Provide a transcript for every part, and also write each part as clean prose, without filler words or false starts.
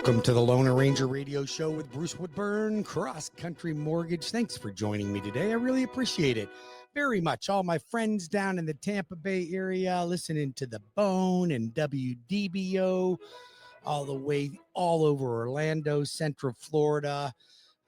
Welcome to the Lone Ranger Radio Show with Bruce Woodburn, CrossCountry Mortgage. Thanks for joining me today. I really appreciate it very much. All my friends down in the Tampa Bay area listening to The Bone and WDBO all the way all over Orlando, Central Florida.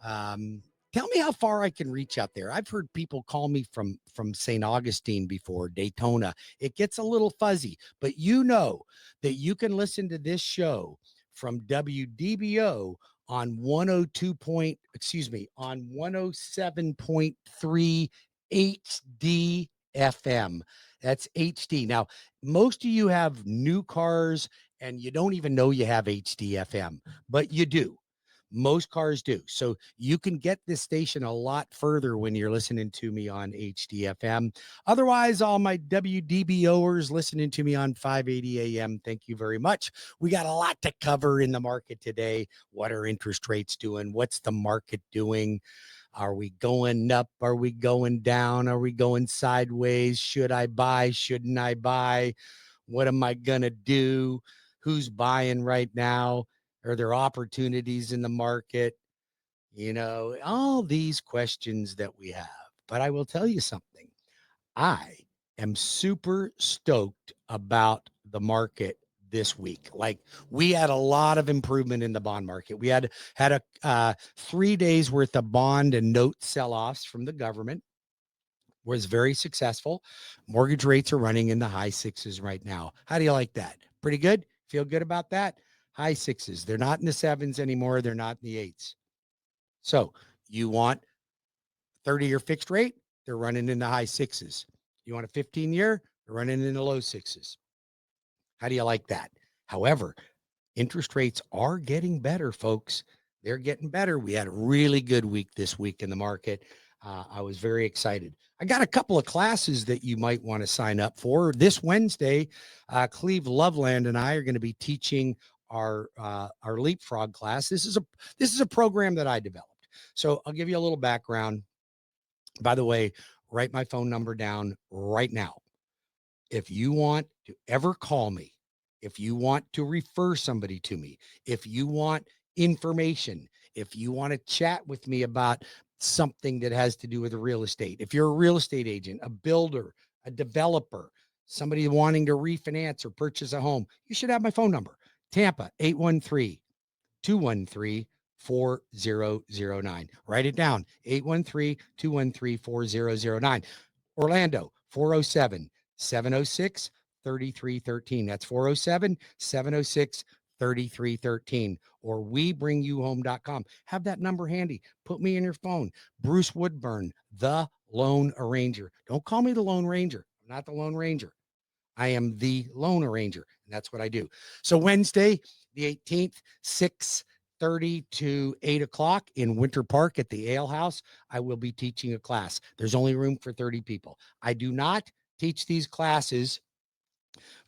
Tell me how far I can reach out there. I've heard people call me from St. Augustine before, Daytona. It gets a little fuzzy, but you know that you can listen to this show from WDBO on 107.3 HD FM. That's HD. Now, most of you have new cars and you don't even know you have HD FM, but you do. Most cars do. So you can get this station a lot further when you're listening to me on HDFM. Otherwise, all my WDBOers listening to me on 580 AM, thank you very much. We got a lot to cover in the market today. What are interest rates doing? What's the market doing? Are we going up? Are we going down? Are we going sideways? Should I buy? Shouldn't I buy? What am I going to do? Who's buying right now? Are there opportunities in the market? You know, all these questions that we have. But I will tell you something. I am super stoked about the market this week. Like, we had a lot of improvement in the bond market. We had a 3 days worth of bond and note sell-offs from the government. Was very successful. Mortgage rates are running in the high sixes right now. How do you like that? Pretty good? Feel good about that? High sixes. They're not in the sevens anymore. They're not in the eights. So you want 30-year fixed rate? They're running in the high sixes. You want a 15-year? They're running in the low sixes. How do you like that? However, interest rates are getting better, folks. They're getting better. We had a really good week this week in the market. I was very excited. I got a couple of classes that you might want to sign up for. This Wednesday, Cleve Loveland and I are going to be teaching our Leapfrog class. This is a program that I developed. So I'll give you a little background. By the way, write my phone number down right now. If you want to ever call me, if you want to refer somebody to me, if you want information, if you want to chat with me about something that has to do with real estate, if you're a real estate agent, a builder, a developer, somebody wanting to refinance or purchase a home, you should have my phone number. Tampa, 813-213-4009. Write it down, 813-213-4009. Orlando, 407-706-3313. That's 407-706-3313. Or webringyouhome.com. Have that number handy. Put me in your phone. Bruce Woodburn, the Lone Arranger. Don't call me the Lone Ranger. I'm not the Lone Ranger. I am the Lone Arranger, and that's what I do. So Wednesday, the 18th, 6:30 to 8 o'clock in Winter Park at the Ale House, I will be teaching a class. There's only room for 30 people. I do not teach these classes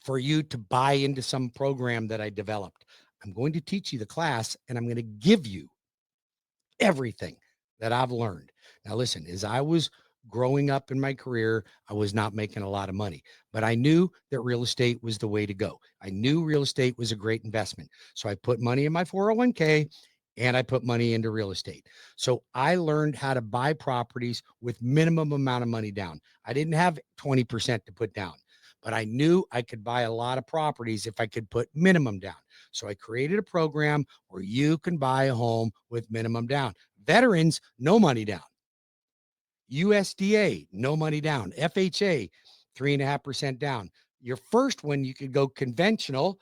for you to buy into some program that I developed. I'm going to teach you the class, and I'm going to give you everything that I've learned. Now, listen, as I was growing up in my career, I was not making a lot of money, but I knew that real estate was the way to go. I knew real estate was a great investment. So I put money in my 401k and I put money into real estate. So I learned how to buy properties with minimum amount of money down. I didn't have 20% to put down, but I knew I could buy a lot of properties if I could put minimum down. So I created a program where you can buy a home with minimum down. Veterans, no money down. USDA, no money down. FHA, 3.5% down. Your first one, you could go conventional,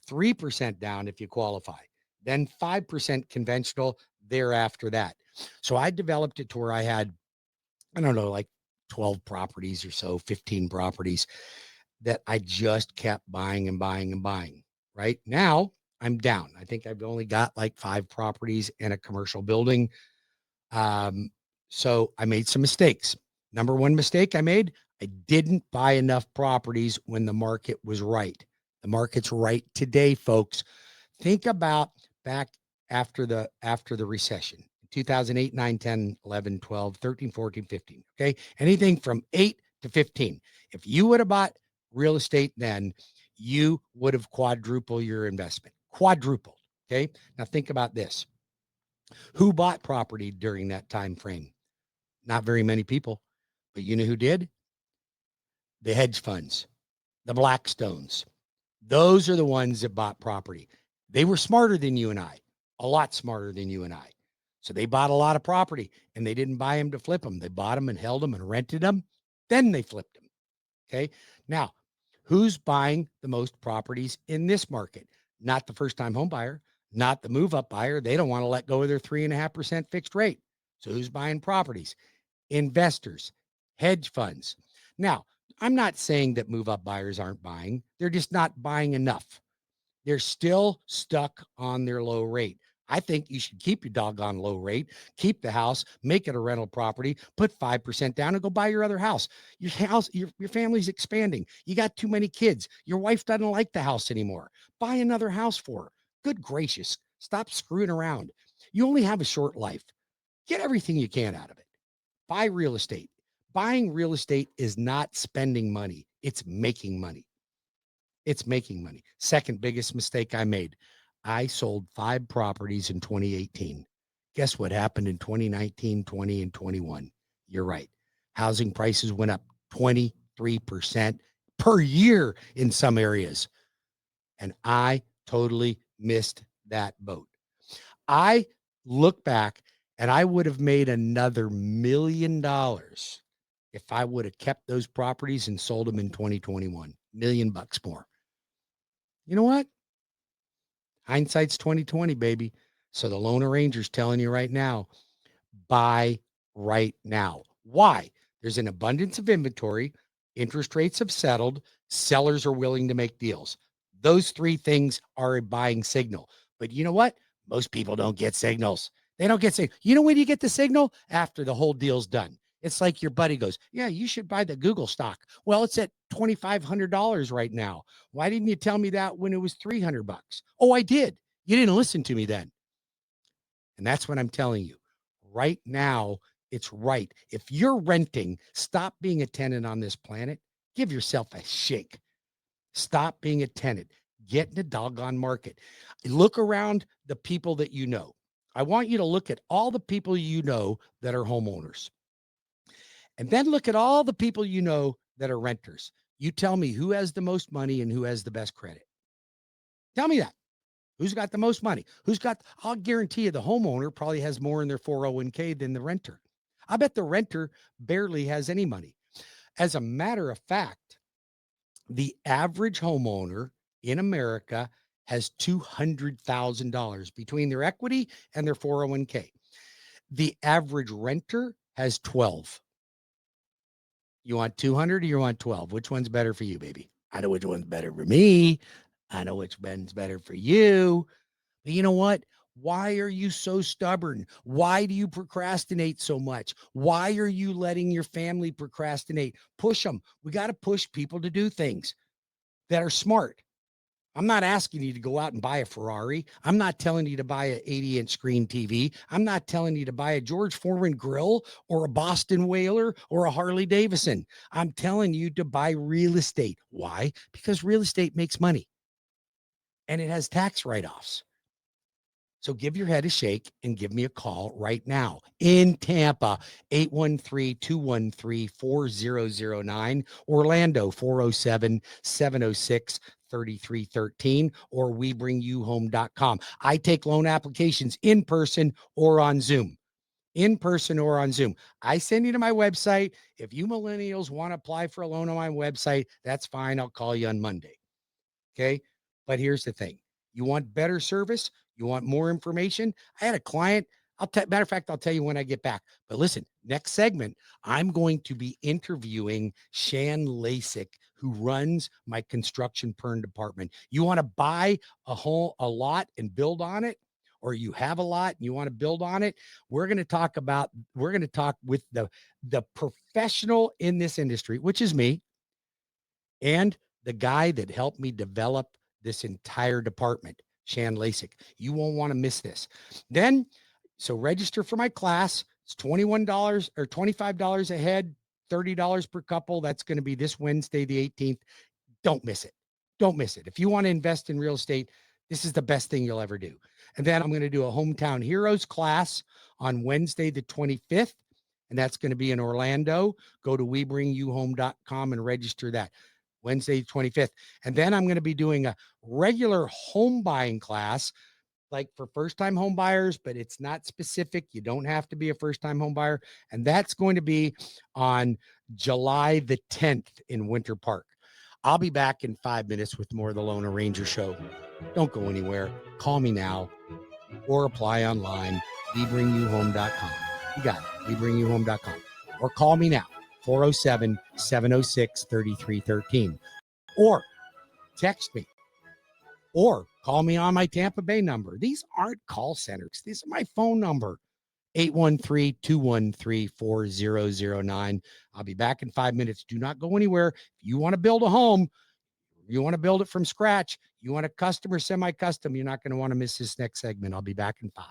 3% down if you qualify. Then 5% conventional thereafter that. So I developed it to where I had, I don't know, like 12 properties or so, 15 properties that I just kept buying and buying and buying. Right now, I'm down. I think I've only got like 5 properties in a commercial building. So I made some mistakes. Number one mistake I made, I didn't buy enough properties when the market was right. The market's right today, folks. Think about back after the recession, 2008, 9, 10, 11, 12, 13, 14, 15. Okay. Anything from 8 to 15. If you would have bought real estate then, you would have quadrupled your investment. Quadrupled. Okay. Now think about this. Who bought property during that time frame? Not very many people, but you know who did? The hedge funds, the Blackstones. Those are the ones that bought property. They were smarter than you and I, a lot smarter than you and I. So they bought a lot of property and they didn't buy them to flip them. They bought them and held them and rented them. Then they flipped them. Okay. Now, who's buying the most properties in this market? Not the first time home buyer, not the move up buyer. They don't want to let go of their 3.5% fixed rate. So who's buying properties? Investors, hedge funds. Now, I'm not saying that move up buyers aren't buying. They're just not buying enough. They're still stuck on their low rate. I think you should keep your doggone low rate, keep the house, make it a rental property, put 5% down and go buy your other house. Your house, your family's expanding. You got too many kids. Your wife doesn't like the house anymore. Buy another house for her. Good gracious. Stop screwing around. You only have a short life. Get everything you can out of it. Buy real estate. Buying real estate is not spending money. It's making money. It's making money. Second biggest mistake I made. I sold 5 properties in 2018. Guess what happened in 2019, 20, and 21? You're right. Housing prices went up 23% per year in some areas. And I totally missed that boat. I look back and I would have made another $1 million if I would have kept those properties and sold them in 2021. $1 million more. You know what? Hindsight's 2020, baby. So the Lone Ranger's telling you right now, buy right now. Why? There's an abundance of inventory. Interest rates have settled. Sellers are willing to make deals. Those 3 things are a buying signal. But you know what? Most people don't get signals. They don't get signals. You know when you get the signal? After the whole deal's done. It's like your buddy goes, yeah, you should buy the Google stock. Well, it's at $2,500 right now. Why didn't you tell me that when it was $300? Oh, I did. You didn't listen to me then. And that's what I'm telling you. Right now, it's right. If you're renting, stop being a tenant on this planet. Give yourself a shake. Stop being a tenant. Get in the doggone market. Look around the people that you know. I want you to look at all the people you know that are homeowners. And then look at all the people you know that are renters. You tell me who has the most money and who has the best credit. Tell me that. Who's got the most money? I'll guarantee you the homeowner probably has more in their 401k than the renter. I bet the renter barely has any money. As a matter of fact, the average homeowner in America has $200,000 between their equity and their 401k. The average renter has 12. You want 200 or you want 12? Which one's better for you, baby? I know which one's better for me. I know which one's better for you. But you know what? Why are you so stubborn? Why do you procrastinate so much? Why are you letting your family procrastinate? Push them. We got to push people to do things that are smart. I'm not asking you to go out and buy a Ferrari. I'm not telling you to buy an 80-inch screen TV. I'm not telling you to buy a George Foreman grill or a Boston Whaler or a Harley Davidson. I'm telling you to buy real estate. Why? Because real estate makes money and it has tax write-offs. So give your head a shake and give me a call right now in Tampa, 813-213-4009, Orlando, 407-706-3313, or webringyouhome.com. I take loan applications in person or on Zoom. In person or on Zoom. I send you to my website. If you millennials want to apply for a loan on my website, that's fine. I'll call you on Monday. Okay. But here's the thing. You want better service? You want more information? I had a client. Matter of fact, I'll tell you when I get back. But listen, next segment, I'm going to be interviewing Shan Lasik, who runs my construction perm department. You want to buy a lot and build on it, or you have a lot and you want to build on it? We're going to talk with the professional in this industry, which is me, and the guy that helped me develop this entire department, Shan Lasik. You won't want to miss this. Then, so register for my class. It's $21 or $25 a head, $30 per couple. That's going to be this Wednesday, the 18th. Don't miss it. Don't miss it. If you want to invest in real estate, This is the best thing you'll ever do. And then I'm going to do a Hometown Heroes class on Wednesday, the 25th. And that's going to be in Orlando. Go to webringyouhome.com and register that. Wednesday, 25th. And then I'm going to be doing a regular home buying class, like for first-time home buyers, but it's not specific. You don't have to be a first-time home buyer. And that's going to be on July the 10th in Winter Park. I'll be back in 5 minutes with more of the Lone Ranger Show. Don't go anywhere. Call me now or apply online, webringyouhome.com. You got it, webringyouhome.com. Or call me now, 407-706-3313. Or text me. Or call me on my Tampa Bay number. These aren't call centers. These are my phone number, 813-213-4009. I'll be back in 5 minutes. Do not go anywhere. If you want to build a home, you want to build it from scratch, you want a custom or semi-custom, you're not going to want to miss this next segment. I'll be back in 5.